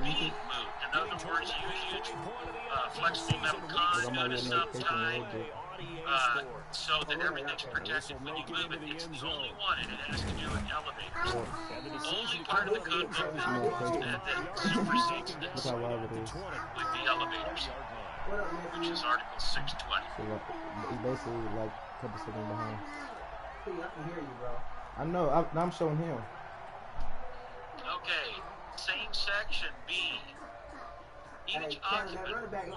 being moved. In other words, you use flexible metal conduit of some type so that everything's protected when you move it. It's the only one, and it has to do with elevators. Only part of the code book that supersedes this would be elevators, which is Article 620. So he's basically like a couple seconds behind. I can hear you, bro. I know. I'm showing him. Okay, same section B. Each occupant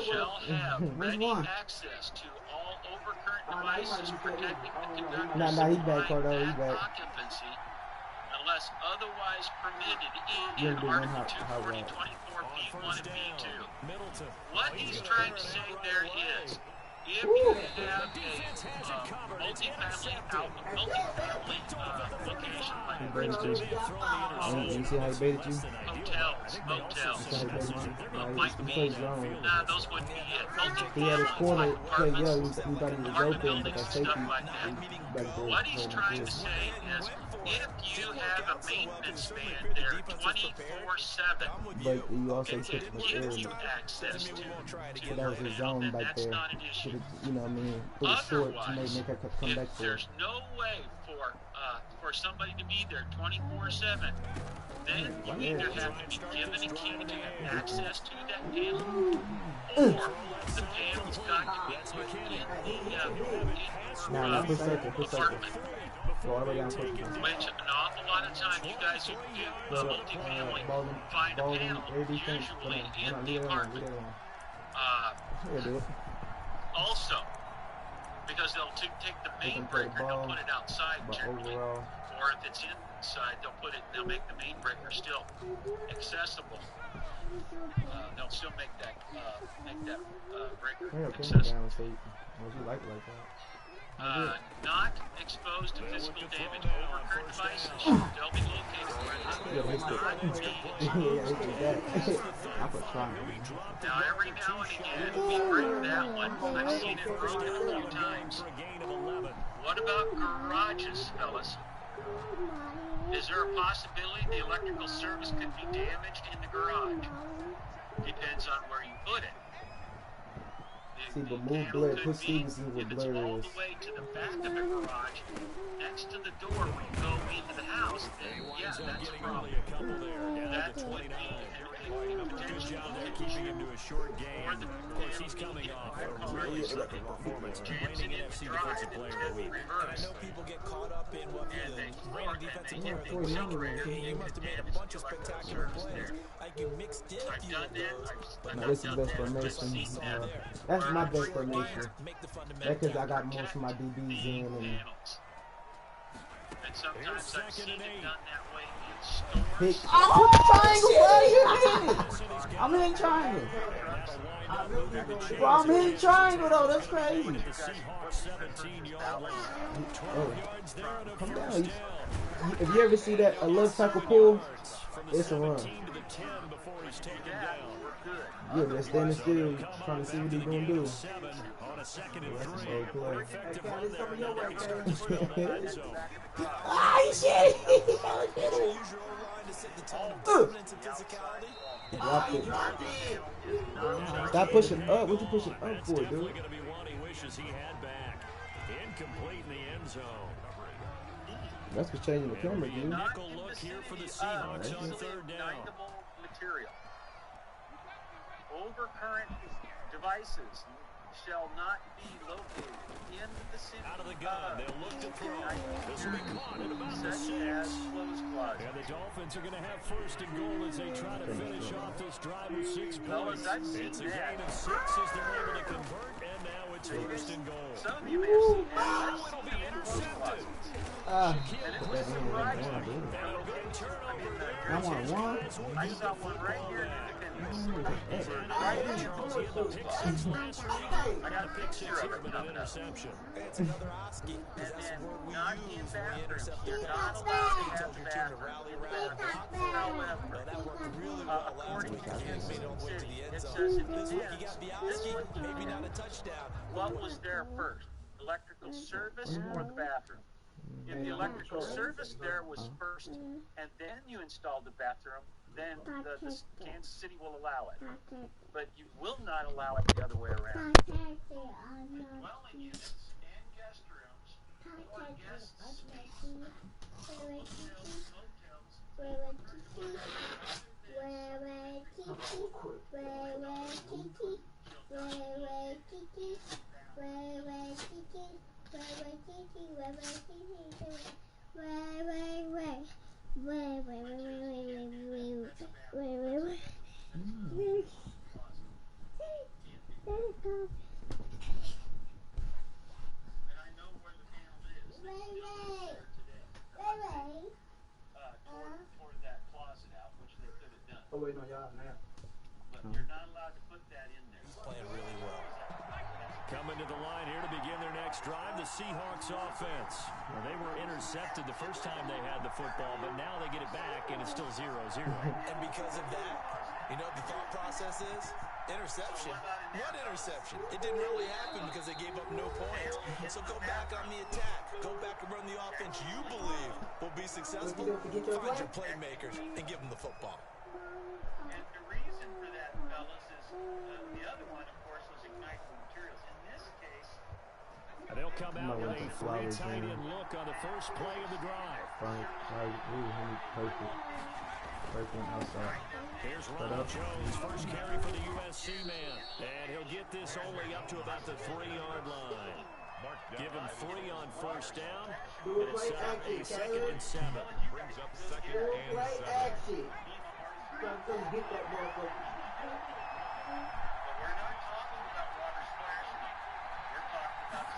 shall have ready access to all overcurrent devices protecting the conductor's occupancy unless otherwise permitted in Article 240, 24, B1 and B2. What he's trying to say there is, if you have a multi-family location, like for instance, You see how he baited you? hotels, might be, nah, those wouldn't be it. He had his corner, Apartments, yeah, he thought he was apartment open, but buildings that and safety stuff like that. What he's trying to say is, if you have a maintenance man there 24/7, but you also it can took the give area. you access to So that was his zone and right that's there. not an issue. You know what I mean? Put it short to Otherwise, make her come back if for it. there's no way for somebody to be there 24/7, then you either have to be given a key to get access to that panel, or the panel's got to be put in Now, put circle. apartment. Go all the way down quickly. Which an awful lot of times you guys who do multifamily find a panel usually in the apartment. Also, because they'll take the main breaker and they'll put it outside generally, or if it's inside, they'll make the main breaker still accessible. They'll still make that breaker accessible. Not exposed to physical damage over current devices. They'll be located where they will not be. Now, every now and again, we break that one. I've seen it broken a few times. What about garages, fellas? Is there a possibility the electrical service could be damaged in the garage? Depends on where you put it. See, but move blur, put Stevenson with If it's all blurs. the way to the back of the garage, next to the door when you go into the house, then yeah, that's a problem. That would be a potential keeping him to a short game. Of course, he's coming off a really stellar performance, reigning NFC Defensive Player of the Week. And I know people get caught up in what the reigning defensive player of the week. You must have made a bunch of spectacular plays. Like you mixed in a few of those. Now, this is best formation. That's my best formation. That's because I got most of my DBs in. And sometimes I've seen it done that way in pick. stores. Oh, I'm in triangle, bro. I'm in triangle, though. That's crazy. Oh, come down. If you ever see that a left tackle pull, it's a run. Yeah, just standing still, trying to see what he's gonna do. Ah, shit! Drop it. Stop pushing up. What you pushing up for, dude? That's what's changing the camera, dude. Material. Overcurrent devices shall not be located in the city. Out of the gun, they'll look to throw. This will be caught at about the 6. And the Dolphins are going to have first and goal as they try to finish off this drive with 6 points. It's a gain of 6 as they're able to convert, and now it's first and goal. Some of you may have seen that. It'll be intercepted. And it's surprising. I want one. I saw one right here in Independence. Right here. I got a picture of it coming up. It's another Oski. And then not in bathrooms. You're not allowed to have bathrooms. However, that worked really well last week. Made it all the way to the end zone. This week you got Bialski, maybe not a touchdown. What was there first? Electrical service or the bathroom? If the electrical service there was first and then you installed the bathroom, then the Kansas City will allow it. But you will not allow it the other way around. Dwelling units and guest rooms or guest suites, hotels, motels, and I know where the panel is. Toward that closet out, which they could have done. Oh, wait, no, y'all have that. But you're not allowed to put that in there. He's playing really well. Coming to the line here to begin their next drive, the Seahawks offense. Well, they were intercepted the first time they had the football, but now they get it back, and it's still 0-0. And because of that, you know what the thought process is? Interception. What interception? It didn't really happen because they gave up no points. So go back on the attack. Go back and run the offense you believe will be successful. Find your playmakers and give them the football. And the reason for that, fellas, is the other one, of course, was igniting materials. In this case, they'll come out with a free tight end look on the first play of the drive. Perfect outside. Here's Ronald Jones, first carry for the USC man. And he'll get this only up to about the 3-yard line. Give him 3 on first down. And it's set up a 2nd and 7. Brings up 2nd and 7. Action. Come get that motherfucker. but we're not talking about water splashing. We're talking about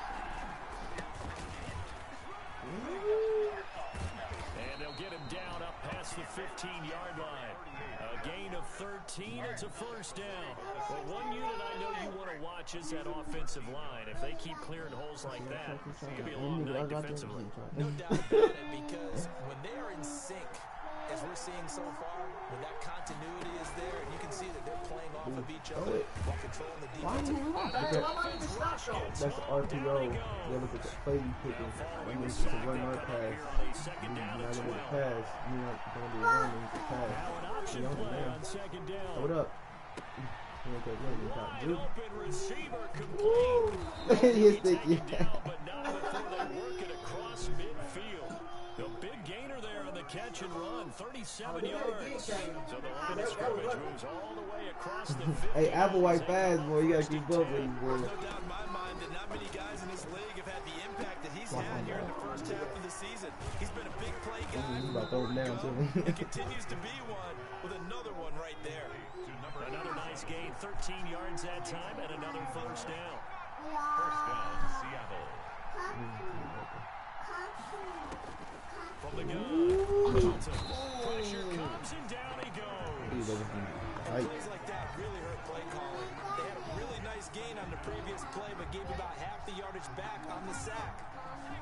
And they'll get him down up past the 15-yard line. A gain of 13, it's a first down. But one unit I know you want to watch is that offensive line. If they keep clearing holes like that, it could be a long night defensively. No doubt about it, because when they are in sync, as we're seeing so far, when that continuity is there, and you can see that they're playing off of each other while controlling the defense. That's the RPO. Yeah, look at the play you picking. When it's just a run or pass. You're not going to pass. You're not going to be running to pass. You know what? Hold up. Wide open receiver complete. Yes, thank you. But not before they work it across midfield. The big gainer there on the catch and run, 37 yards. So the line of scrimmage moves all the way across the 50. Hey, Applewhite fast, boy. You got to keep up with him, boy. There's no doubt in my mind that not many guys in this league have had the impact that he's had here in the first half of the season. He's been a big play guy. He's about to throw him down, too. He continues to be one with another one right there. Another nice gain, 13 yards that time, and another first down. First down, Seattle. From the gun, Middleton. Pressure comes and down he goes. Plays like that really hurt play calling. They had a really nice gain on the previous play, but gave about half the yardage back on the sack.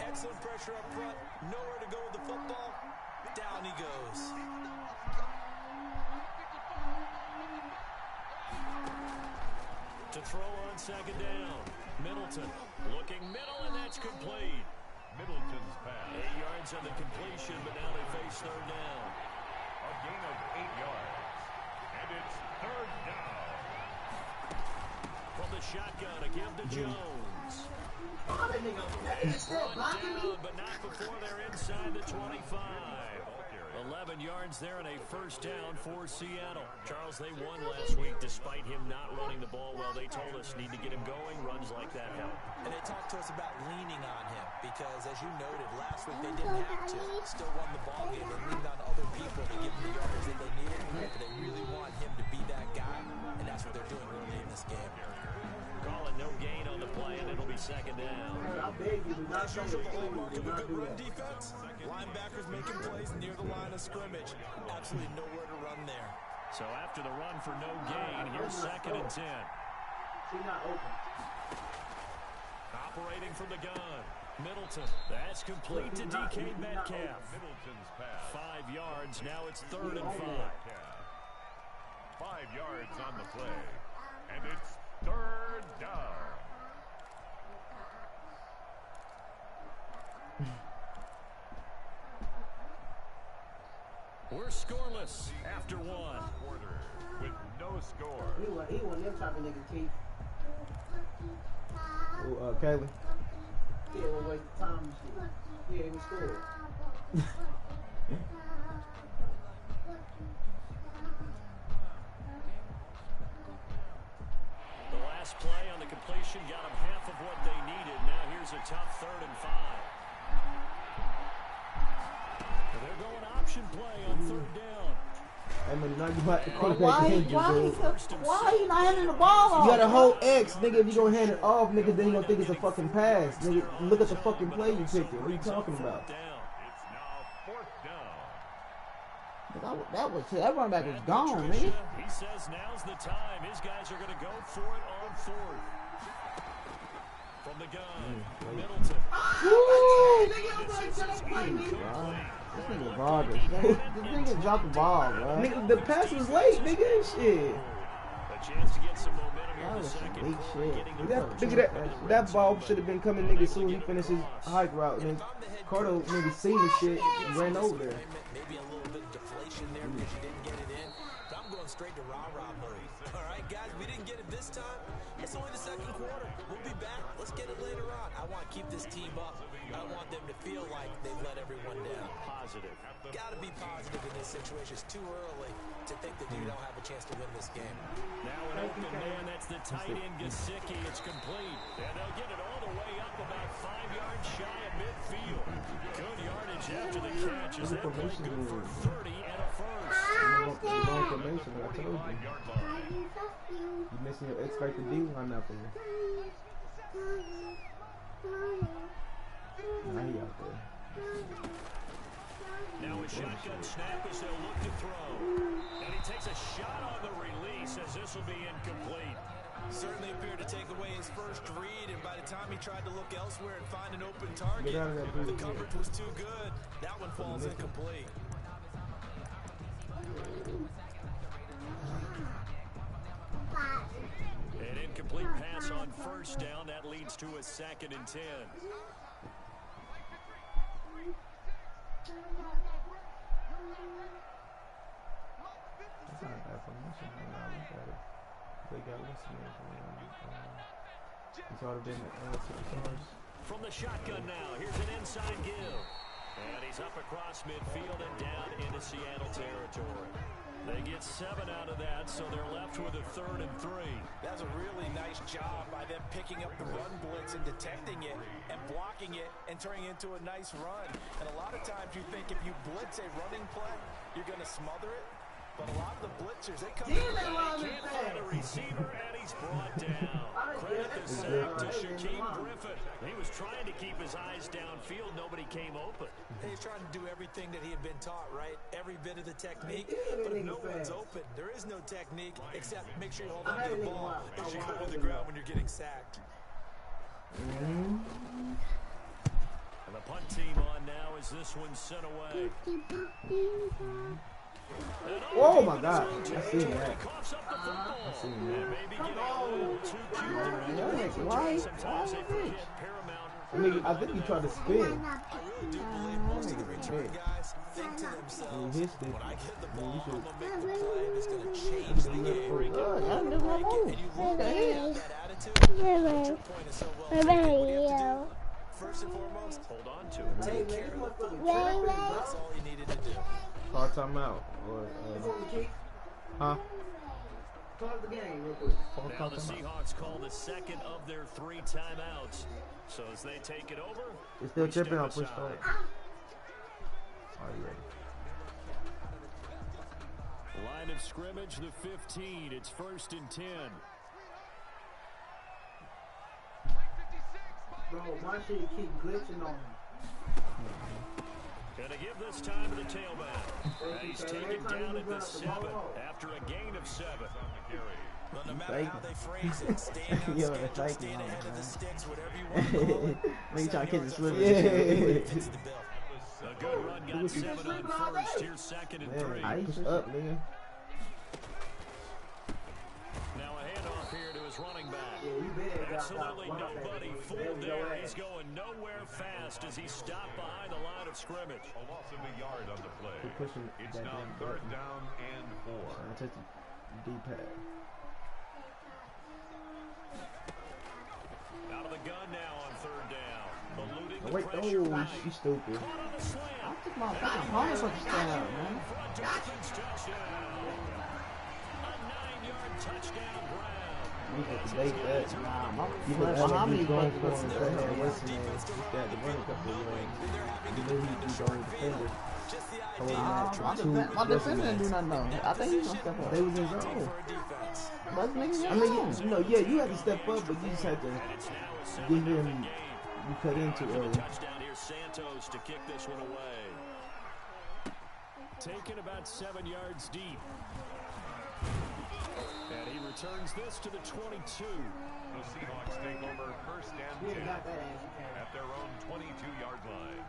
Excellent pressure up front, nowhere to go with the football. Down he goes. To throw on second down, Middleton looking middle, and that's complete. Middleton's pass. 8 yards on the completion, but now they face third down. A gain of 8 yards. And it's third down. From the shotgun, a give to Jones. Brought down, but not before they're inside the 25. 11 yards there and a first down for Seattle. Charles, they won last week despite him not running the ball well. They told us need to get him going. Runs like that help. And they talked to us about leaning on him because, as you noted, last week they didn't have to. Still won the ball game. They leaned on other people to give them the yards that they needed. But they really want him to be that guy, and that's what they're doing early in this game. Calling no gain on the play, and it'll be second down. As usual, the hallmark of a good run defense. Linebackers making plays near the line of scrimmage. Absolutely nowhere to run there. So after the run for no gain, here's second and 10. She's not open. Operating from the gun. Middleton. That's complete to DK Metcalf. Middleton's pass. 5 yards. Now it's third and 5. 5 yards on the play. And it's third down. We're scoreless after one. Quarter with no score. He wasn't them type of nigga, Keith. Kaylee. Yeah, we'll waste time and shit. Yeah, he was scored. The last play on the completion got them half of what they needed. Now here's a tough 3rd and 5. They're going option play on 3rd down. I mean, now you got the quarterback Why hand he you not handing the ball off? You got a whole X, nigga. If you gonna hand it off, nigga, then you gonna think it's a fucking pass. Nigga, look at the fucking play you picked. What are you talking about? It's now 4th down. That running back was gone, nigga. He says now's the time. His guys are going to go for it on 4th. From the gun, Middleton. This nigga garbage. This nigga dropped the ball, bro. Nigga, the pass was late, nigga. Shit. A chance to get some momentum That in the was some second weak quarter. shit. That ball should have been coming, nigga, soon as he finished his hike route. And then Cardo, nigga, seen the shit and ran over there. Maybe a little bit of deflation there because you didn't get it in. But I'm going straight to rah-rah mode. All right, guys, we didn't get it this time. It's only the second quarter. We'll be back. Let's get it later on. I want to keep this team up. I don't want them to feel like they've let everyone down. Positive. Got to be positive in this situation. It's too early to think that you don't have a chance to win this game. Now an open man. That's the tight end, Gesicki. It's complete. And they'll get it all the way up about 5 yards shy of midfield. Good yardage after the catch. Is that play good for 30 and a first? Wrong formation, I told you. You missing your expected D line now for you. Now he out there. Now a shotgun snap as they'll look to throw. And he takes a shot on the release as this will be incomplete. Certainly appeared to take away his first read, and by the time he tried to look elsewhere and find an open target, the coverage was too good. That one falls incomplete. An incomplete pass on 1st down. That leads to a 2nd and 10. That's not a bad formation. Look at it. They got listeners. It's already been From the shotgun now, here's an inside give. And he's up across midfield and down into Seattle territory. They get 7 out of that, so they're left with a 3rd and 3. That's a really nice job by them picking up the run blitz and detecting it and blocking it and turning it into a nice run. And a lot of times you think if you blitz a running play, you're going to smother it. But a lot of the blitzers, they come in and can't find a receiver, and he's brought down. Credit the sack to Shaquem Griffin. He was trying to keep his eyes downfield. Nobody came open. He's trying to do everything that he had been taught, right? Every bit of the technique. But if no one's open, there is no technique except make sure you hold on to the ball as you go to the ground when you're getting sacked. And the punt team on now as this one's sent away. Oh my God! I seen that. I seen that. Why? I mean, I think he tried to spin. I really do believe most of the return guys think to themselves, when I get the ball, I'm going to make the play that's going to change the game. And you look at that attitude, your point is so well taken. What do you have to do? First and foremost, hold on to it. Take care of the football. That's all you needed to do. Call timeout. Huh? Call the game real quick. Now the Seahawks call the 2nd of their 3 timeouts. So as they take it over, it's still tripping on push start. Are you ready? Line of scrimmage, the 15. It's 1st and 10. Bro, why should you keep glitching on him? Gonna give this time to the tailback. He's taken down at the 7 after a gain of 7. Well, no matter how they phrase it, staying on schedule, staying ahead of the sticks, whatever you want to call it. Make trying to catch the slip. Fits the bill. A good run got 7 on 1st. Here's 2nd and 3. Push up, nigga. Now a handoff here to his Dolphins running back. Yeah, you better Absolutely nobody fooled there. He's going nowhere fast as he stopped behind the line of scrimmage. A loss of a yard on the play. It's that now damn 3rd button. down and 4. I touch the D-pad. Out of the gun now on 3rd down. Eluding Oh, the wait, pressure. oh, she's stupid. Caught on the slam. I took my opponent's supposed to stand out, man. For a Dolphins touchdown. A 9-yard touchdown grab. You have to debate that. Nah, my You flesh know, behind me LSU going is for supposed him. to They stand had out. what's his name? He got the run a couple of yards. You knew he was going to defender. My defender didn't do nothing though. I think he's gonna step up. They was in zone. But niggas I mean, you know, yeah, you had to step up, but you just had to give him. You cut into early. Touchdown here, Santos to kick this one away. Taken about 7 yards deep. And he returns this to the 22. The Seahawks take over 1st and 10 at their own 22-yard line.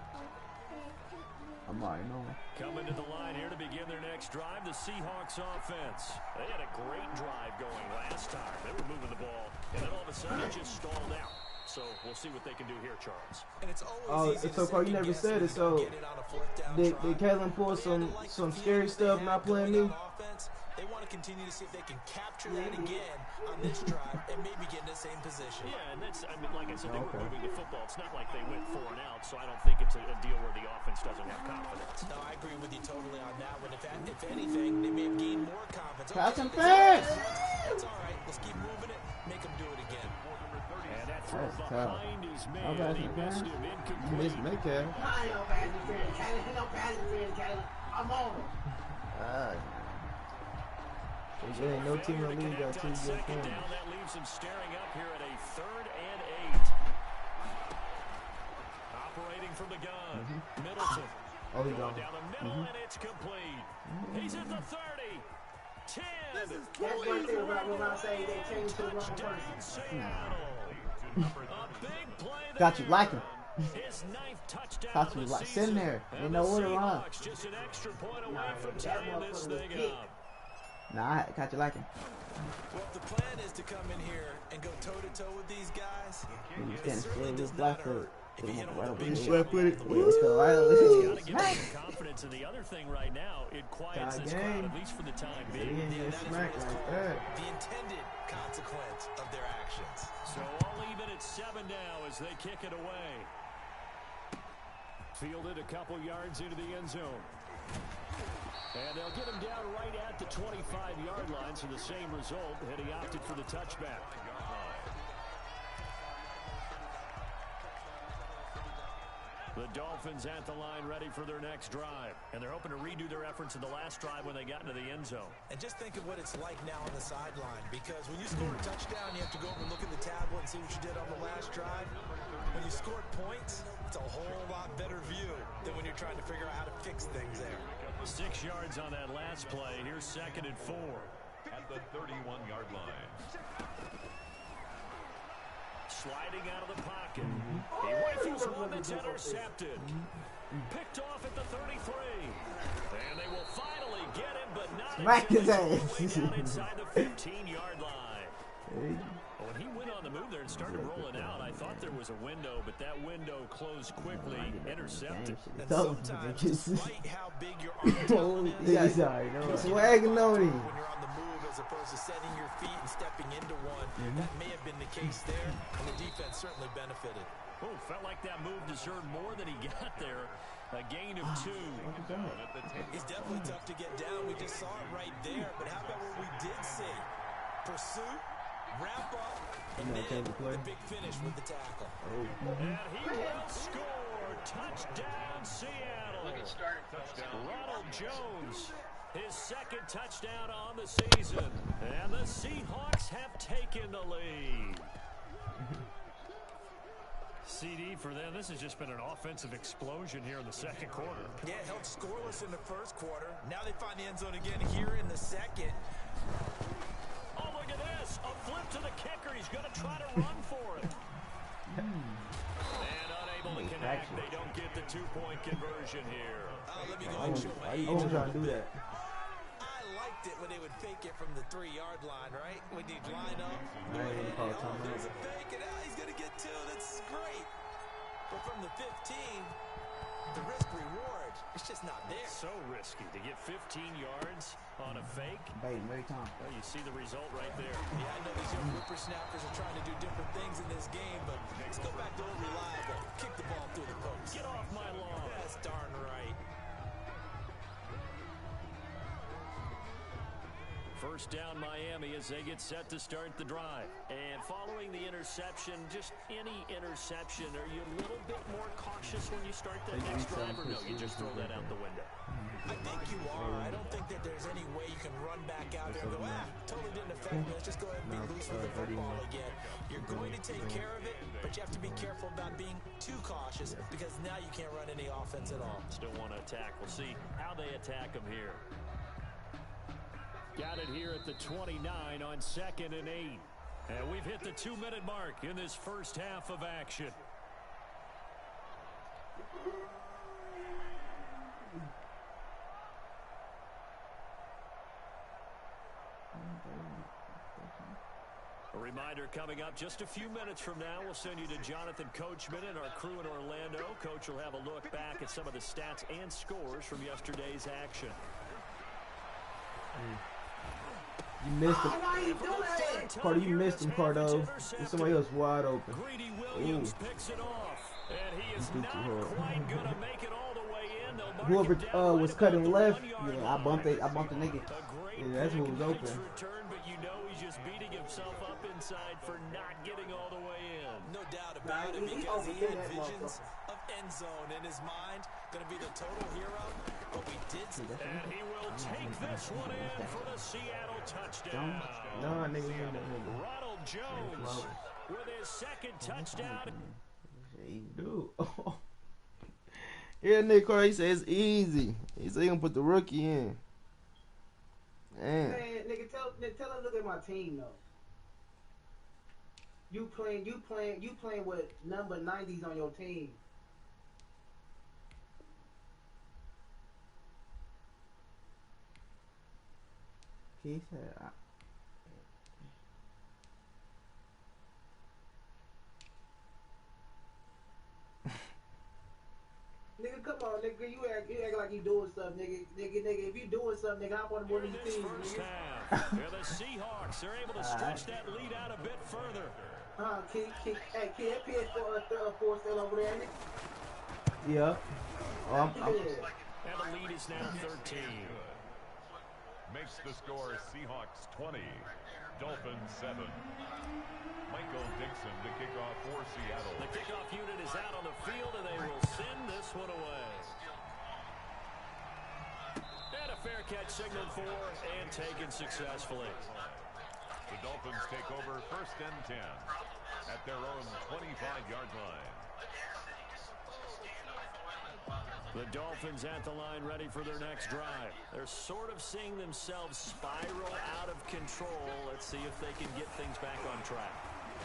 I'm already knowing. Coming to the line here to begin their next drive, the Seahawks offense. They had a great drive going last time. They were moving the ball, and then all of a sudden it just stalled out. So we'll see what they can do here, Charles. And it's always easy so far you never said it. So did Kalen pull some scary stuff not playing me? They want to continue to see if they can capture that again on this drive and maybe get in the same position. Yeah, and that's, I mean, like I said, they were moving the football. It's not like they went 4 and out, so I don't think it's a deal where the offense doesn't have confidence. No, I agree with you totally on that one. If anything, they may have gained more confidence. Pass and fence! That's all right. Let's keep moving it. Make them do it again. And that throw That's tough. behind his man. He missed him You incomplete. missed Metcalf. I ain't no pass interference, Caleb. He no pass interference, Caleb. I'm on him. There ain't no team in the league got 2 good Second corners. down, that leaves him staring up here at a 3rd and 8. Operating from the gun. Middleton. Oh, he Going gone. down the middle, and it's complete. He's at the 30. 10. That's one thing about when I say they changed to the wrong Touchdown, person. Seattle. A big play there. Got you lacking. His 9th touchdown Got of you the like season. sitting there. And You know the where to run. Seahawks just an extra point away from tying this thing up. Nah, I got you lacking. Well, if the plan is to come in here and go toe-to-toe with these guys, You it stand certainly still does with not black hurt foot. if you hit them with a big He's shot. left-footed. Let's go right. Got to give Smack. him some confidence, and the other thing right now, it quiets Got this game. crowd, at least for the time He being. ain't get smacked like that. The intended consequence of their actions. So all even at 7 now as they kick it away. Fielded a couple yards into the end zone. And they'll get him down right at the 25-yard line, so the same result, and he opted for the touchback. The Dolphins at the line ready for their next drive. And they're hoping to redo their efforts in the last drive when they got into the end zone. And just think of what it's like now on the sideline, because when you score a touchdown, you have to go over and look at the tablet and see what you did on the last drive. When you scored points, it's a whole lot better view than when you're trying to figure out how to fix things there. 6 yards on that last play. Here's 2nd and 4. At the 31-yard line. Sliding out of the pocket. He rifles one that's intercepted. Picked off at the 33. And they will finally get him, but not Smack his until ass. he's way down inside the 15-yard line. When he went on the move there and started rolling out, I thought there was a window, but that window closed quickly, intercepted. And sometimes, despite how big your arm talent is, He's already know. Swagging on him. when you're on the move as opposed to setting your feet and stepping into one, that may have been the case there, and the defense certainly benefited. Oh, felt like that move deserved more than he got there. A gain of 2. It's definitely tough to get down. We just saw it right there, but how about what we did see? Pursuit, wrap up, and then the big finish with the tackle. And he will score. Touchdown, Seattle. Look at start. Ronald Jones, his 2nd touchdown on the season. And the Seahawks have taken the lead. CD for them, this has just been an offensive explosion here in the 2nd quarter. Yeah, held scoreless in the 1st quarter. Now they find the end zone again here in the 2nd. Oh, look at this. A flip to the kicker. He's going to try to run for it. And unable to connect. They don't get the 2-point conversion here. Let me go and show my Why age. you trying to do that? I liked it when they would fake it from the 3-yard line, right? When you'd line up, go Man, ahead, call time there's out. a fake, and now he's going to get 2. That's great. But from the 15, the risk-reward, it's just not there. So risky to get 15 yards on a fake. Bait, every time. Well, you see the result right there. Yeah, I know these young whippersnappers are trying to do different things in this game, but let's go back to old reliable. Kick the ball through the post. Get off my lawn. That's darn right. First down Miami as they get set to start the drive. And following the interception, just any interception, are you a little bit more cautious when you start that next drive, or no, you just throw that out the window? I think you are. I don't think that there's any way you can run back out there and go, totally didn't affect me. Let's just go ahead and be loose with the football again. You're going to take care of it, but you have to be careful about being too cautious because now you can't run any offense at all. Still want to attack. We'll see how they attack them here. Got it here at the 29 on 2nd and 8. And we've hit the 2-minute mark in this first half of action. A reminder coming up just a few minutes from now, we'll send you to Jonathan Coachman and our crew in Orlando. Coach will have a look back at some of the stats and scores from yesterday's action. You missed him. Carter, you missed him, Cardo. There's somebody else wide open. Greedy Williams picks it off, and he is not quite going to make it all the way in. Whoever was cutting left, yeah, I bumped the nigga. Yeah, that's who was open. Return, but you know he's just beating himself up inside for not getting all the way in. No doubt about it, because he had visions of end zone in his mind. Going to be the total hero, but we did see that. And he will take this one in for the Seattle touchdown. No, nigga, you nigga. Ronald Jones with his 2nd touchdown. Dude. Yeah, Nick Carter, he says it's easy. He said he gonna put the rookie in. Man, nigga, tell him look at my team though. You playing with number 90s on your team. he said, Nigga, come on, nigga. You act like you doing stuff, nigga. If you doing something, nigga, hop on one of these teams, nigga. The Seahawks are able to stretch that lead out a bit further. Kid, that PS4 still over there, ain't it? yeah. And the lead is now 13. Makes the score Seahawks 20, Dolphins 7. Michael Dixon to kick off for Seattle. The kickoff unit is out on the field, and they will send this one away. And a fair catch signaled for and taken successfully. The Dolphins take over 1st and 10 at their own 25-yard line. The Dolphins at the line ready for their next drive. They're sort of seeing themselves spiral out of control. Let's see if they can get things back on track.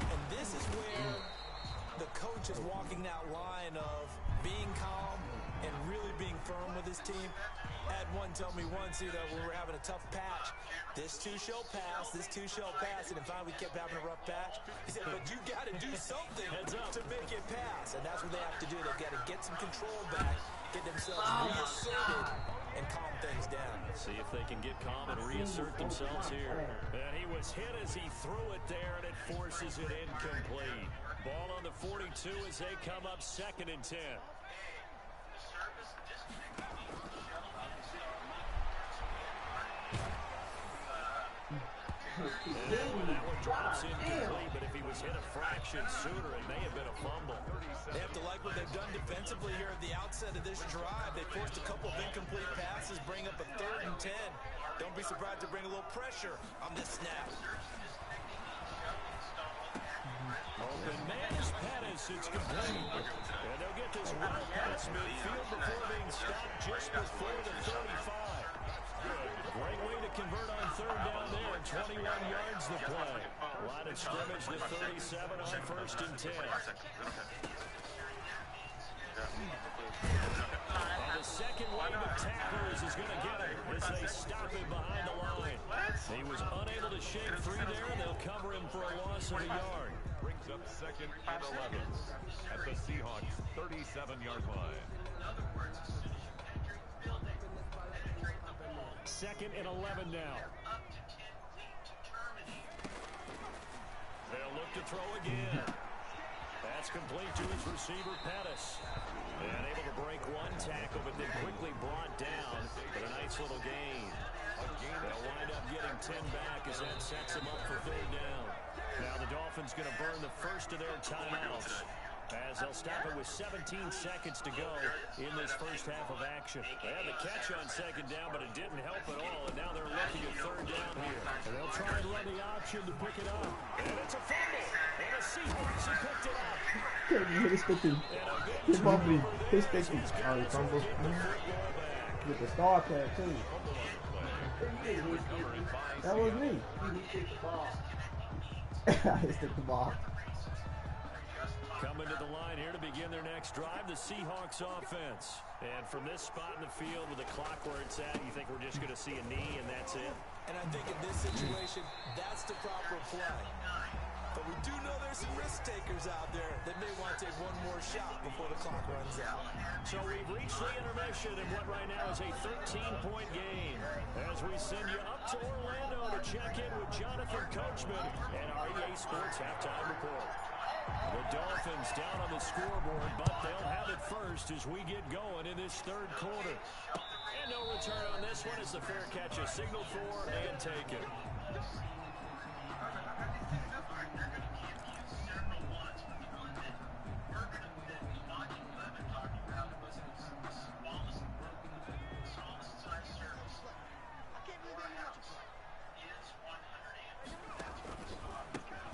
And this is where the coach is walking that line of being calm and really being firm with his team. Had one tell me once, when we were having a tough patch, this too shall pass, and then finally we kept having a rough patch. He said, but you got to do something to make it pass. And that's what they have to do. They've got to get some control back, get themselves reasserted, and calm things down. See if they can get calm and reassert themselves here. And he was hit as he threw it there, and it forces it incomplete. Ball on the 42 as they come up 2nd and 10. That one drops incomplete, but if he was hit a fraction sooner, it may have been a fumble. They have to like what they've done defensively here at the outset of this drive. They forced a couple of incomplete passes, bring up a 3rd and 10. Don't be surprised to bring a little pressure on this snap. Open man is Pettis. It's complete. And they'll get this well past midfield before being stopped just before the 35. Great way to convert on 3rd down there. 21 yards the play. Line of scrimmage to 37 on 1st and 10. And the second wave of tacklers is going to get him as they stop him behind the line. He was unable to shake free there, and they'll cover him for a loss of a yard. Brings up 2nd and 11 at the Seahawks' 37-yard line. 2nd and 11 now. They'll look to throw again. That's complete to his receiver, Pettis. And able to break one tackle, but then quickly brought down for a nice little gain. They'll wind up getting 10 back as that sets them up for 3rd down. Now the Dolphins going to burn the first of their timeouts as they'll stop it with 17 seconds to go in this first half of action. They had the catch on 2nd down, but it didn't help at all, and now they're looking at 3rd down here. And they'll try and run the option to pick it up. And it's a fumble. And the Seahawks have picked it up. His 50. His bumpy. His 50. Oh, he fumbled. With the star tag, too. That was me. I stick the ball. Coming to the line here to begin their next drive, the Seahawks offense. And from this spot in the field with the clock where it's at, you think we're just going to see a knee and that's it? And I think in this situation, that's the proper play. But we do know there's some risk takers out there that may want to take one more shot before the clock runs out. So we've reached the intermission in what right now is a 13-point game. As we send you up to Orlando to check in with Jonathan Coachman and our EA Sports Halftime Report. The Dolphins down on the scoreboard, but they'll have it first as we get going in this 3rd quarter. And no return on this one as the fair catch is signaled for and taken.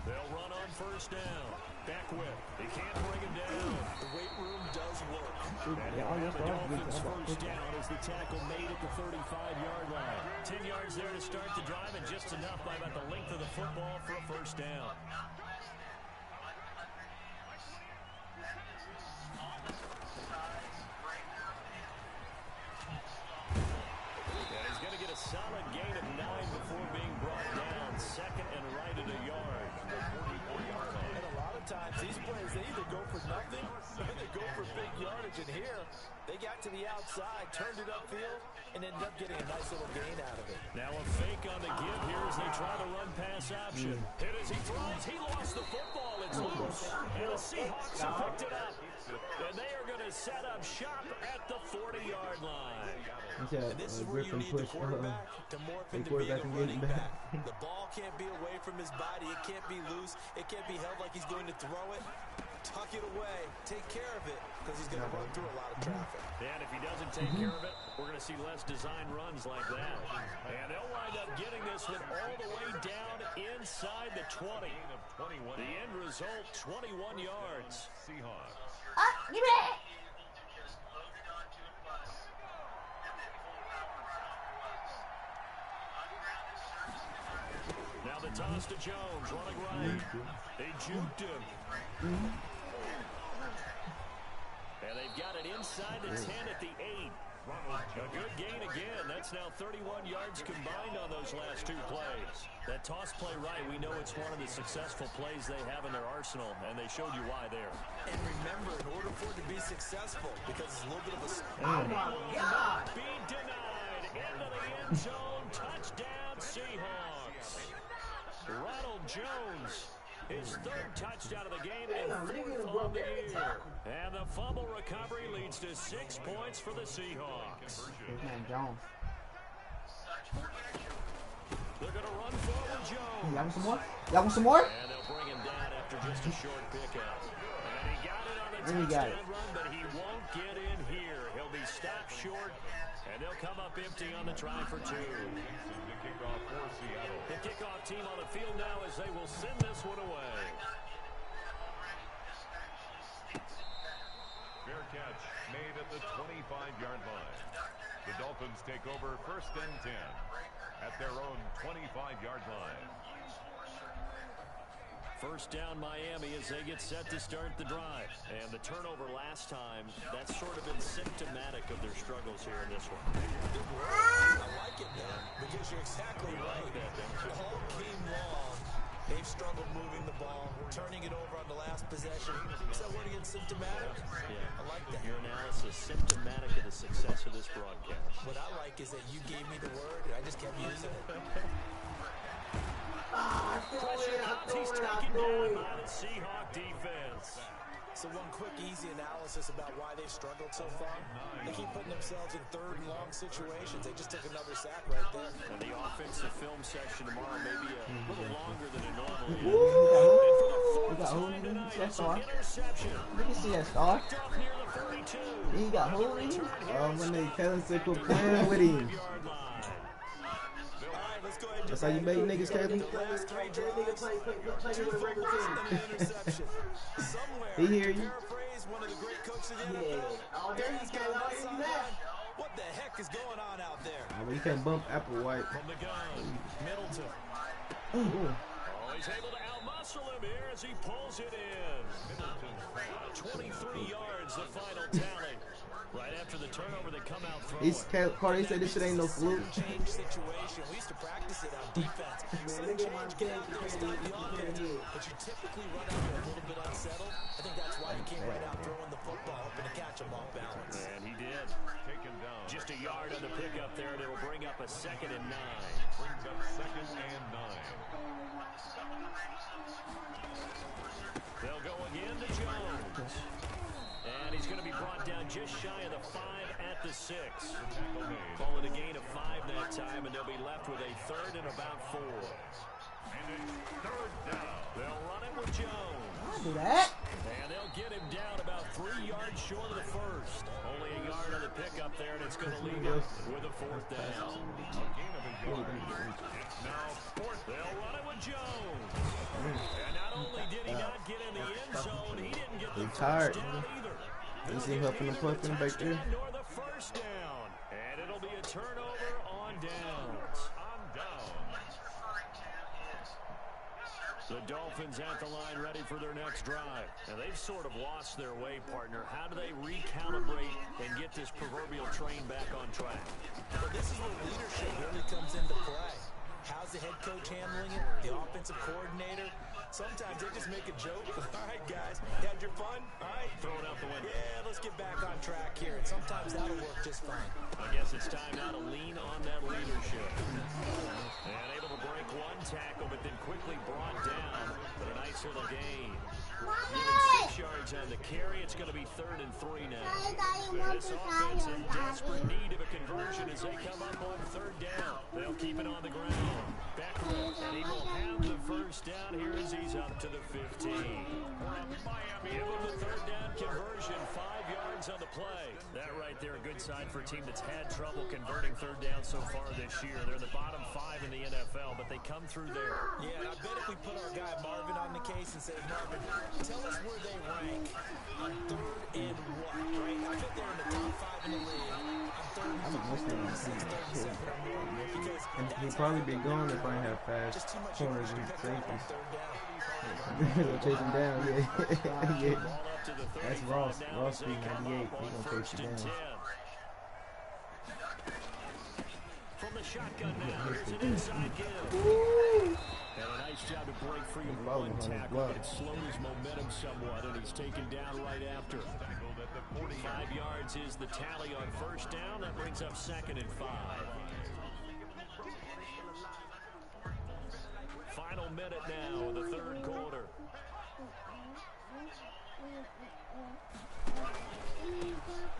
They'll run on 1st down. Back with. He can't bring him down. The weight room does work. And the Dolphins 1st down as the tackle made at the 35-yard line. 10 yards there to start the drive and just enough by about the length of the football for a 1st down. And he's going to get a solid gain of 9 before being brought down. 2nd and right at a yard. And a lot of times these plays, they either go for nothing or they go for big yardage. And here, they got to the outside, turned it upfield, and ended up getting a nice little gain out of it. Now a fake on the give here as they try the run-pass option. Hit as he throws. He lost the football. It's loose. And the Seahawks have picked it up. And they are going to set up shop at the 40-yard line. And this is where you need the quarterback to morph into being a running back. The ball can't be away from his body. It can't be loose. It can't be held like he's going to throw it. Tuck it away. Take care of it because he's going to run through a lot of traffic. And if he doesn't take care of it, we're going to see less design runs like that. And they'll wind up getting this one all the way down inside the 20. The end result, 21 yards. Seahawks. Give me that. Now the toss to Jones, running right. They juked him. And they've got it inside the 10 at the 8. A good gain again. That's now 31 yards combined on those last 2 plays. That toss play right, we know it's one of the successful plays they have in their arsenal, and they showed you why there. And remember, in order for it to be successful, because it's a little bit of a... Oh, my God. Be denied. Into the end zone. Touchdown, Seahawks. Ronald Jones, his 3rd touchdown of the game and 4th on the year. And the fumble recovery leads to 6 points for the Seahawks. His name Jones. They're going to run forward, Jones. Y'all want some more? Y'all want some more? And they'll bring him down after just a short pickup. And he got it on the got touchdown run, but he won't get in here. He'll be stopped short, and they'll come up empty on the try for 2. The kickoff team on the field now as they will send this one away. Fair catch made at the 25-yard line. The Dolphins take over 1st and 10 at their own 25-yard line. First down Miami as they get set to start the drive. And the turnover last time, that's sort of been symptomatic of their struggles here in this one. I like it now because you're exactly right. All game long, they've struggled moving the ball, turning it over on the last possession. Is that word again, symptomatic? Yeah. I like that. Your analysis, symptomatic of the success of this broadcast. What I like is that you gave me the word, and I just kept using it. He's taken down by the Seahawk defense. So one quick, easy analysis about why they've struggled so far. They keep putting themselves in third and long situations. They just took another sack right there. And the offensive film section tomorrow may be a little longer than it normally is. We got who in the CSR? Look at CSR. He got who in him? Oh, when they Kellen said quit playing with him. That's how you make niggas, Kevin. He hear you. What the heck is going on out there? Oh, you can't bump Applewhite. From the gun, Middleton. Ooh. Oh, he's able to outmuscle him here as he pulls it in. 23 yards, the final tally. Right after the turnover, they come out throwing. Carter said this shit ain't no fluke. Change situation. We used to practice it on defense. Some change game, don't stop the offense, but you typically run out a little bit unsettled. I think that's why he came right out throwing the football, hoping to catch him off balance. And he did. Taken down. Just a yard on the pickup there, and it'll bring up a 2nd and 9. Brings up 2nd and 9. They'll go again to Jones. And he's going to be brought down just shy of the 5 at the 6. Call it a gain of 5 that time, and they'll be left with a 3rd and about 4. And a 3rd down. They'll run it with Jones. I'll do that. And they'll get him down about 3 yards short of the 1st. Only a yard on the pickup there, and it's going to leave him with a 4th down. A gain of a yard. It's now 4th. They'll run it with Jones. And not only did he not get in the end zone, he didn't get the first down either. You see him helping the pumping back there? Nor the first down. And it'll be a turnover on downs. On down. The Dolphins at the line ready for their next drive. Now they've sort of lost their way, partner. How do they recalibrate and get this proverbial train back on track? Well, this is where leadership really comes into play. How's the head coach handling it? The offensive coordinator? Sometimes they just make a joke. All right, guys, you had your fun? All right, Throw it out the window. yeah, let's get back on track here. And sometimes that'll work just fine. I guess it's time now to lean on that leadership. And able to break one tackle, but then quickly brought down with a nice little gain. Given 6 yards on the carry, it's going to be 3rd and 3 now. This offense in desperate need of a conversion as they come up on 3rd down. They'll keep it on the ground. Beckwith, and he will have the first down here as he's up to the 15. Give him the 3rd down conversion, 5 yards on the play. That right there, a good sign for a team that's had trouble converting 3rd down so far this year. They're in the bottom 5 in the NFL, but they come through there. Yeah, and I bet if we put our guy Marvin on the case and say, Marvin, tell us where they rank on 3rd and what, right? I bet they're in the top 5 in the league on 3rd and 5, 6, 37 or more. Because He'd probably be gone if I didn't have fast just too much corners and pick up on safeties. 3rd down. They'll chase him down, yeah. Yeah. Ball up to the 35 That's Ross. now Ross as they being come 98. up He's on gonna chase 1st you and down. 10. From the shotgun now, here's an inside give. And a nice job to break free of one tackle. It slowed his momentum somewhat, and he's taken down right after. 5 yards is the tally on 1st down. That brings up 2nd and 5. Final minute now in the 3rd quarter.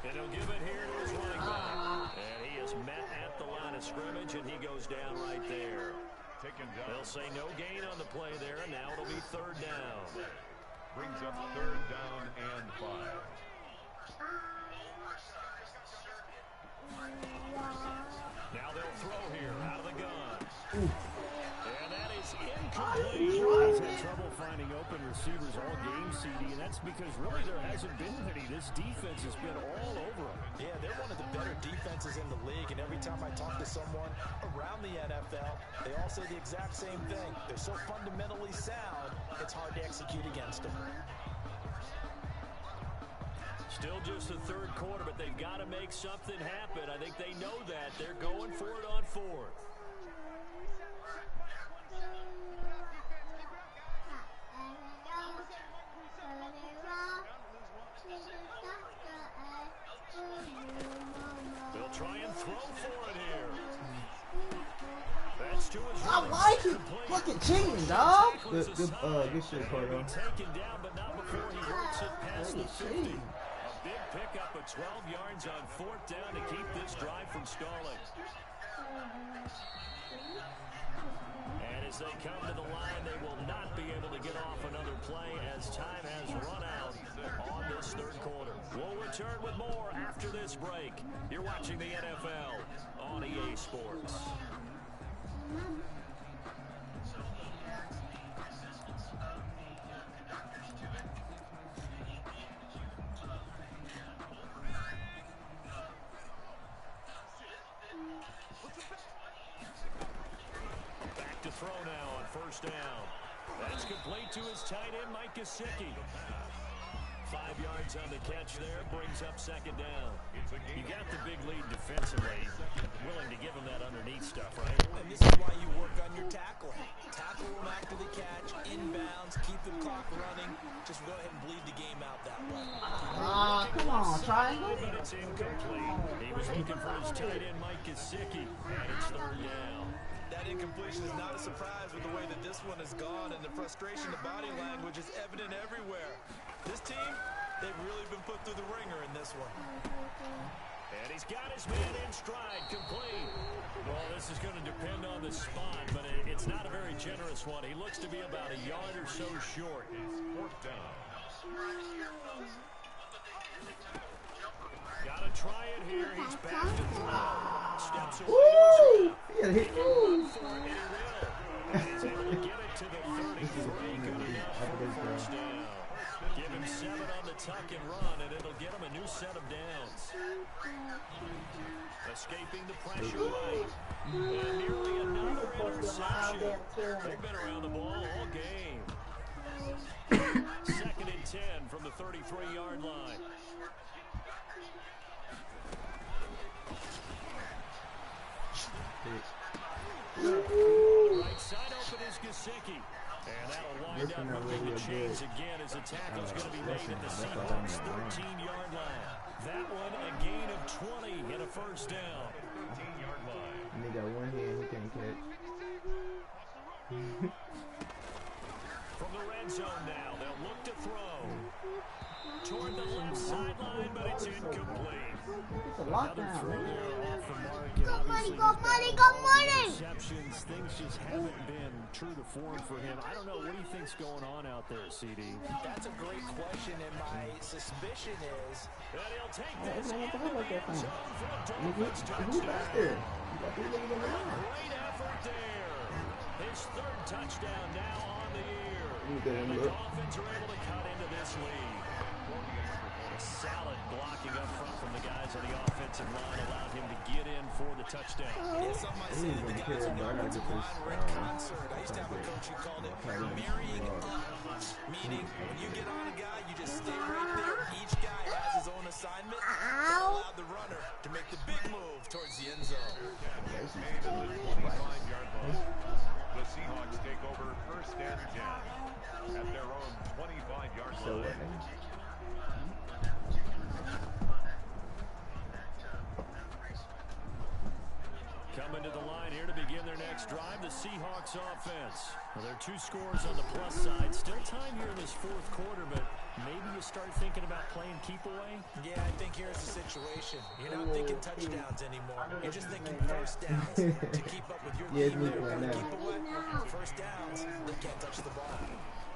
And he'll give it here to his running back. And he is met at the line of scrimmage, and he goes down right there. Taken down. They'll say no gain on the play there, and now it'll be 3rd down. Brings up 3rd down and 5. Now they'll throw here out of the gun. And that is incomplete. He's had trouble finding open receivers all game, CD, and that's because really there hasn't been any. This defense has been all over them. Yeah, they're one of the better defenses in the league, and every time I talk to someone around the NFL, they all say the exact same thing. They're so fundamentally sound, it's hard to execute against them. Still just the third quarter, but they've got to make something happen. I think they know that. They're going for it on fourth. They'll try and throw for it here. That's to his I like it. Fucking cheating, dog. Good shit, Cordell. Taken down, but not before he works it past the 50. A big pickup of 12 yards on fourth down to keep this drive from stalling. And as they come to the line, they will not be able to get off another play as time has run out on this third quarter. We'll return with more after this break. You're watching the NFL on EA Sports. Back to throw now on first down. That's complete to his tight end, Mike Gesicki. 5 yards on the catch there, brings up second down. You got the big lead defensively, willing to give him that underneath stuff, right? And this is why you work on your tackling. Tackle them after the catch, inbounds, keep the clock running. Just go ahead and bleed the game out that way. Come on, triangle. But it's incomplete. He was looking for his tight end, Mike Gesicki, and it's third down. That incompletion is not a surprise with the way that this one has gone, and the frustration, the body language is evident everywhere. This team, they've really been put through the ringer in this one. And he's got his man in stride, complete. Well, this is going to depend on the spot, but it's not a very generous one. He looks to be about a yard or so short. It's fourth down. Gotta try it here. He's back to throw. Steps away. Woo! Yeah, hit. He's able to get it to the 33. Good enough for first down. Give him 7 on the tuck and run, and it'll get him a new set of downs. Escaping the pressure late. And nearly another interception. They've been around the ball all game. 2nd and 10 from the 33-yard line. Right side open is Gesicki. And that'll wind up moving the chains again as the tackle's going to be made at the Seahawks' 13-yard line. That one a gain of 20 and a first down. 13-yard line. And they got one hand he can't catch. From the red zone now, they'll look to throw. Toward the left sideline, but it's incomplete. It's a lockdown, Throw man. there off the mark. Go money, go money, go money! Receptions, things just haven't been true to form for him. I don't know. What do you think's going on out there, CD? That's a great question, and my suspicion is that he'll take That's this not what the hell like that thing. Dolphins Who's back there? You got 3 niggas on the line. Great effort there. His 3rd touchdown now on the year. And the Dolphins are able to cut into this lead. Solid blocking up front from the guys on the offensive line allowed him to get in for the touchdown. Yes, some might say that the guys on the offensive line were in concert. I used to have a coach who called it marrying up, meaning when you get on a guy, you just stay right there. Each guy has his own assignment. Allow the runner to make the big move towards the end zone. Made at the 25-yard line. The Seahawks take over 1st and 10 at their own 25-yard line. Coming to the line here to begin their next drive, the Seahawks offense. Well, there are 2 scores on the plus side. Still time here in this 4th quarter, but maybe you start thinking about playing keep away? Yeah, I think here's the situation. You're not thinking touchdowns anymore. You're just thinking first downs to keep up with your team there. Keep away. First downs, they can't touch the ball.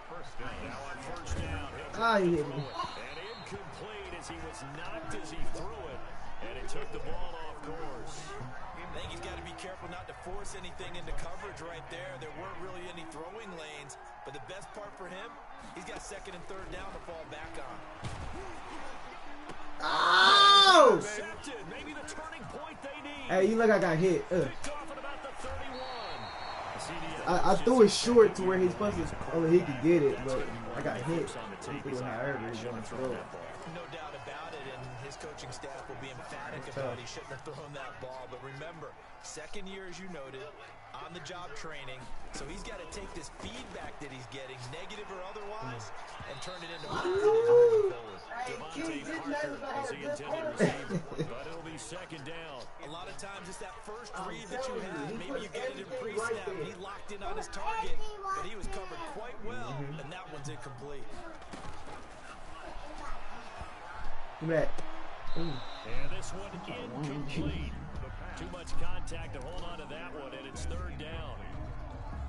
First down. Now on first down, Ah, he hit me. and incomplete as he was knocked as he threw it, and it took the ball off course. I think he's got to be careful not to force anything into coverage right there. There weren't really any throwing lanes, but the best part for him, he's got 2nd and 3rd down to fall back on. Oh! Maybe the turning point they need. Hey, you look like I got hit. Picked off at about the 31. I threw it short to where he's supposed to, he could get it, but I got hit. He threw it however he's going to throw it. No doubt about it, and his coaching staff will be emphatic about he shouldn't have thrown that ball. But remember, second year, as you noted, on-the-job training, so he's got to take this feedback that he's getting, negative or otherwise, and turn it into positive moving forward. Devontae Parker is the intended receiver, but it'll be second down. A lot of times it's that first read that you have. Maybe you get it in pre-snap, and he locked in on his target, but he was covered quite well, and that one's incomplete. Back. And this one incomplete. Too much contact to hold on to that one, and it's third down.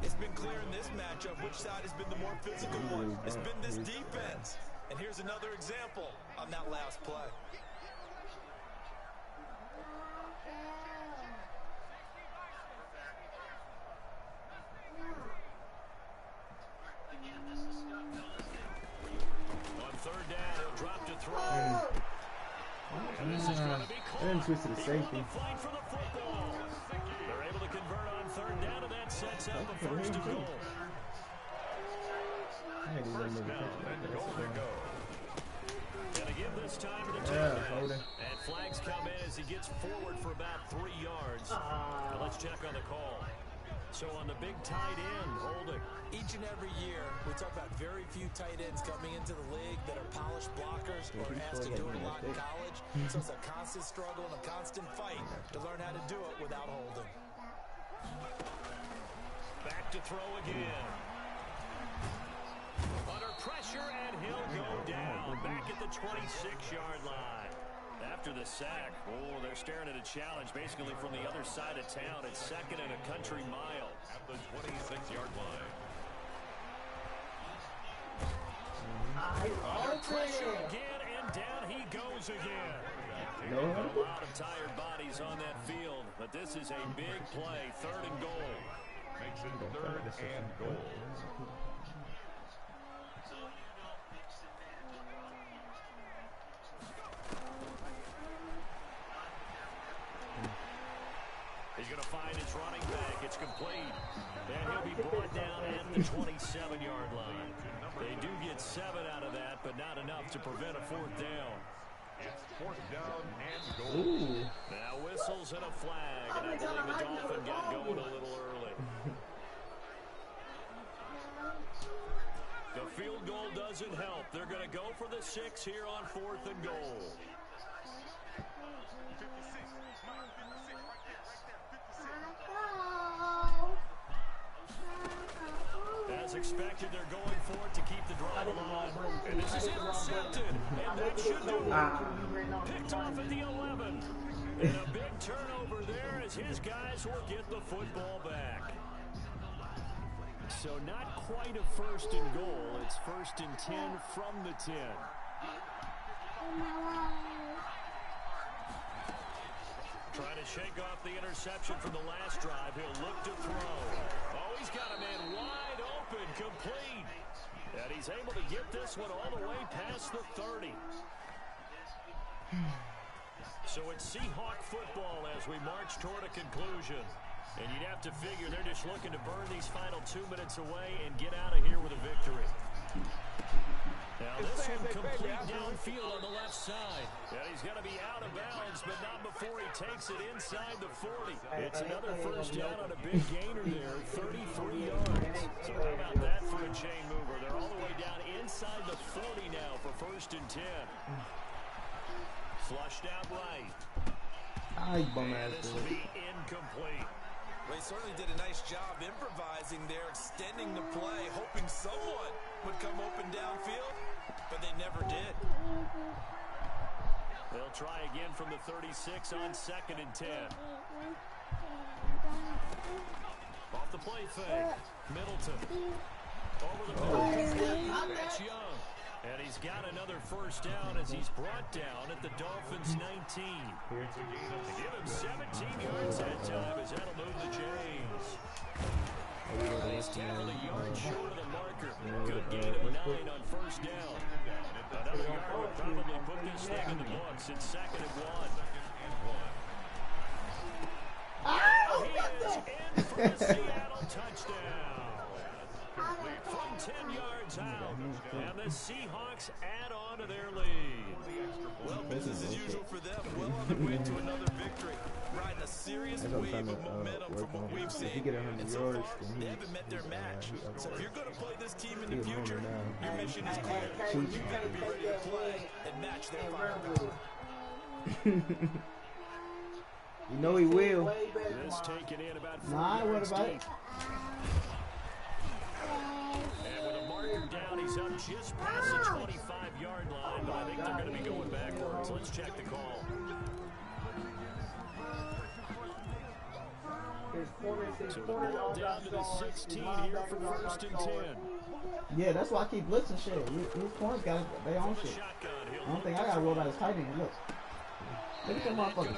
It's been clear in this matchup which side has been the more physical one. It's been this defense. And here's another example on that last play. On third down, he'll drop to throw. I didn't switch to the safety. They're able to convert on third down, and that sets up the first and goal. And to give this time to the tight end. And flags come in as he gets forward for about 3 yards. Now let's check on the call. So on the big tight end, holding. Each and every year, we talk about very few tight ends coming into the league that are polished blockers or asked to do it a lot in college. So it's a constant struggle and a constant fight to learn how to do it without holding. Back to throw again. Under pressure, and he'll go down. Back at the 26-yard line. After the sack, they're staring at a challenge basically from the other side of town. It's second and a country mile. At the 26-yard line. Under pressure again, and down he goes again. A lot of tired bodies on that field, but this is a big play. Third and goal. Makes it third and goal. He's going to find his running back. It's complete. And he'll be brought down at the 27-yard line. They do get 7 out of that, but not enough to prevent a fourth down. It's fourth down and goal. Ooh. Now whistles and a flag, and I believe the Dolphin got going a little early. The field goal doesn't help. They're going to go for the 6 here on fourth and goal. As expected, they're going for it to keep the drive alive. And this is intercepted. And that should do it. Picked off at the 11. And a big turnover there as his guys will get the football back. So not quite a first and goal. It's first and 10 from the 10. Trying to shake off the interception from the last drive. He'll look to throw. Oh, he's got a man wide open, complete. And he's able to get this one all the way past the 30. So it's Seahawk football as we march toward a conclusion. And you'd have to figure they're just looking to burn these final 2 minutes away and get out of here with a victory. Now this one complete downfield on the left side. And he's going to be out of bounds, but not before he takes it inside the 40. It's another first down on a big gainer there, 33 yards. So how about that for a chain mover? They're all the way down inside the 40 now for first and 10. Flushed out right. And this will be incomplete. Well, he certainly did a nice job improvising there, extending the play, hoping someone would come open downfield, but they never did. They'll try again from the 36 on second and 10. Off the play fake. Middleton. Over the middle. That's Young. And he's got another first down as he's brought down at the Dolphins' 19. Give him 17 yards that time as that'll move the Jays. He's tackled a yard short of the marker. Good gain of 9 on first down. Another yard would probably put this thing in the books. It's second and 1. He is in Seattle touchdown. From 10 yards out. And the Seahawks add on to their lead. Well, business as usual for them. Well on their way to another victory. Riding a serious wave of momentum from what we've seen. And so far, they haven't met their match. So if you're going to play this team in the future, your mission is clear. You better be ready to play and match their firepower. You know he will. This taken in about 4 Nah, what yards about deep. it? And with a marker down, he's up just past the 25-yard line, but I think they're going to be going backwards. Let's check the call. So the ball down to the 16 here for 1st and 10. Yeah, that's why I keep blitzing shit. His corners got their own shit. I don't think I got to roll out his tight end. Look. Look at them motherfuckers.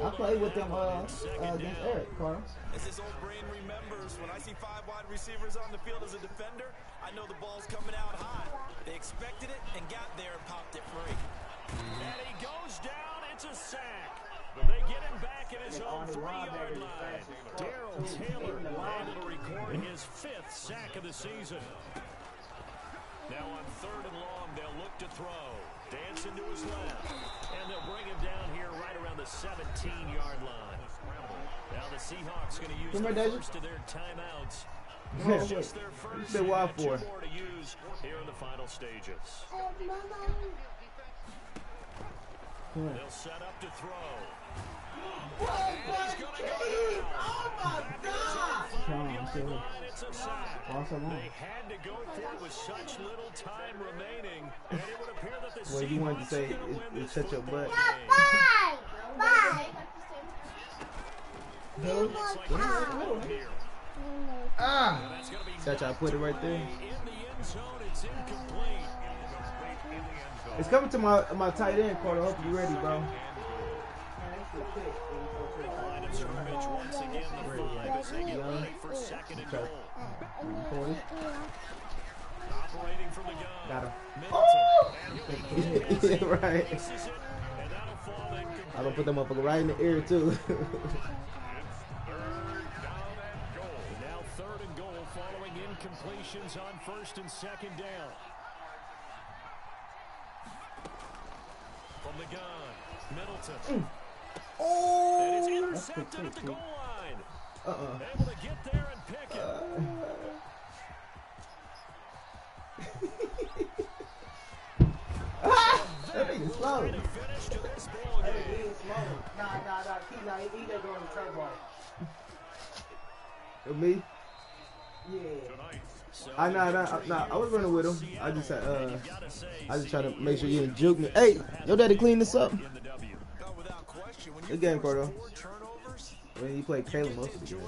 I played with them against Eric, Carl. As his old brain remembers, when I see 5 wide receivers on the field as a defender, I know the ball's coming out hot. They expected it and got there and popped it free. And he goes down. It's a sack. But they get him back at his own 3-yard line. Darrell Taylor able to record his 5th sack of the season. Now on 3rd and long, they'll look to throw. Dancing to his left. And they'll bring him down here right around the 17-yard line. Now the Seahawks going to use the first of their timeouts. It's just their first. Two more to use here in the final stages. They'll set up to throw. Oh my God! It's a sack. They had to go for it with such little time remaining, and it would appear that the Well, you wanted to say it's such a butt. Bye! Bye! Ah! That's how I put it right there. In the end zone, it's incomplete. It's coming to my tight end, Carter. I hope you're ready, bro. Line of scrimmage once again, the 5 as they get ready for 2nd and goal. Operating from the gun. Got him. Oh! Yeah, right. I'm gonna put them up right in the ear too. Now 3rd and goal following incompletions on 1st and 2nd down. From the gun, Middleton. Oh! And it's intercepted at the goal line. Able to get there and pick it. That nigga slow. To finish to this ball game. He ain't slow. Nah. He never going to turbo. Me? Yeah. I was running with him. I just tried to make sure you didn't juke me. Hey, your daddy clean this up. Good game, Cordo. When you play Caleb most of the game.